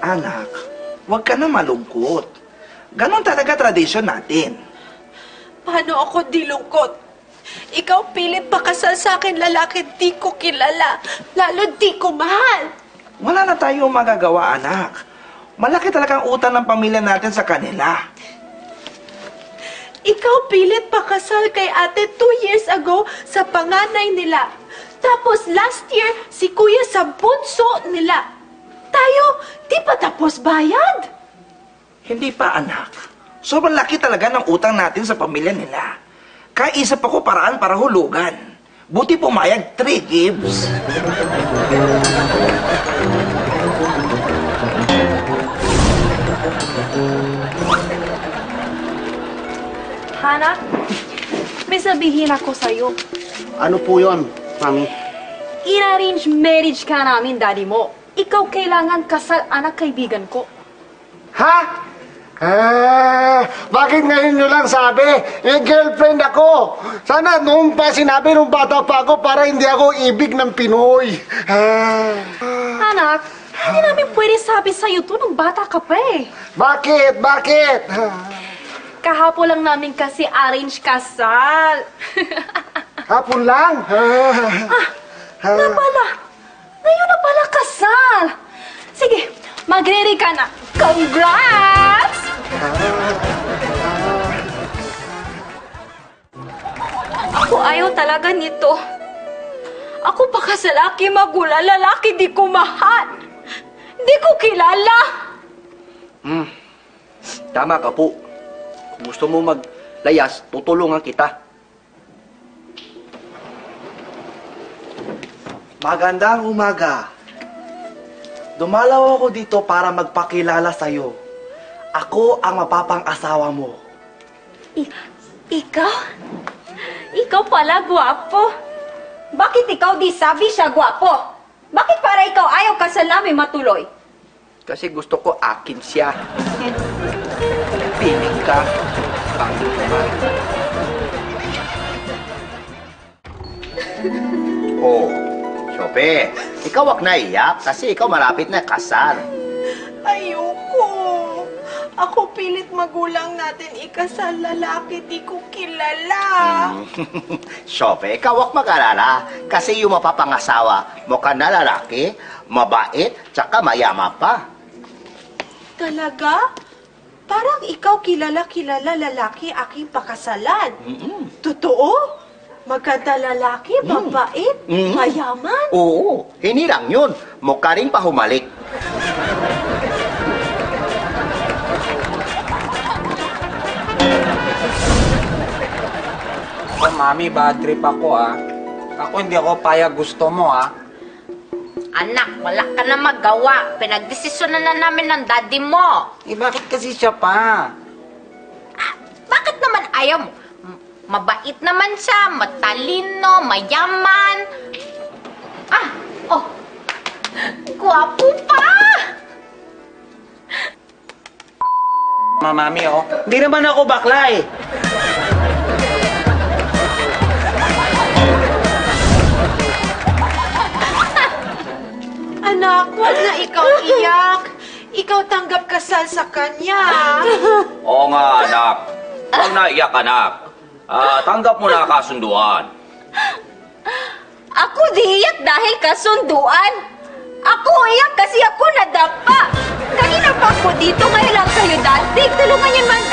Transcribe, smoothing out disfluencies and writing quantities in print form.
Anak, huwag ka na malungkot. Ganon talaga tradisyon natin. Paano ako di lungkot? Ikaw pilit pakasal sa akin lalaki di ko kilala, lalo di ko mahal. Wala na tayong magagawa, anak. Malaki talagang utang ng pamilya natin sa kanila. Ikaw pilit pakasal kay ate 2 years ago sa panganay nila. Tapos last year, si kuya sa bunso nila. Tayo, di pa tapos bayad? Hindi pa, anak. Sobrang laki talaga ng utang natin sa pamilya nila. Kaisip ako paraan para hulugan. Buti pumayag 3 gives. Hana, may sabihin ako sa'yo. Ano po yun, Mami? In-arrange marriage ka namin, daddy mo. Ikaw kailangan kasal anak kaibigan ko. Ha? Bakit ngayon nyo lang sabi? Eh, girlfriend ako. Sana noong pa sinabi nung bata pa ako para hindi ako ibig ng Pinoy. Anak, hindi namin pwede sabi sa'yo to nung bata ka pa eh. Bakit? Bakit? Kahapon lang namin kasi arrange kasal. Hapon lang? Na pala. Ngayon na pala kasal. Sige, magre-ready ka na. Congrats! Ako ayaw talaga nito. Ako pa ka sa lalaki magula, lalaki di ko mahal. Di ko kilala. Tama ka po. Kung gusto mo maglayas, tutulungan kita. Magandang umaga. Dumalaw ako dito para magpakilala sa'yo. Ako ang mapapang-asawa mo. Ikaw? Ikaw pala gwapo. Bakit ikaw di sabi siya gwapo? Bakit para ikaw ayaw kasal namin matuloy? Kasi gusto ko akin siya. Piling ka. Pangit naman. Oh, Sope, ikaw wag na iyak kasi ikaw malapit na kasal. Ayoko. Ako pilit magulang natin ikasal lalaki di ko kilala. Sope, ikaw wag mag-alala kasi yung mapapangasawa mo ka na lalaki, mabait, tsaka mayama pa. Talaga? Parang ikaw kilala lalaki aking pakasalan. Totoo? Maganda lalaki, mabait, mayaman. Oo, hindi lang yun. Mukha rin pahumalik. Oh, Mami, bad trip ako Ako hindi ako payag gusto mo Anak, wala ka na magawa. Pinagdesisyonan na namin ng daddy mo. Eh, bakit kasi siya pa? Bakit naman ayaw mo? Mabait naman siya, matalino, mayaman. Gwapo pa! Mami, Hindi naman ako bakla eh. Anak, wag na ikaw iyak. Ikaw tanggap kasal sa kanya. Oo nga, anak. Huwag na iyak, anak. Tanggap mo na kasunduan. Ako di iyak dahil kasunduan. Ako iyak kasi ako nadapa. Kanina pa ako dito, ngayon lang kayo dating. Tulungan niyo man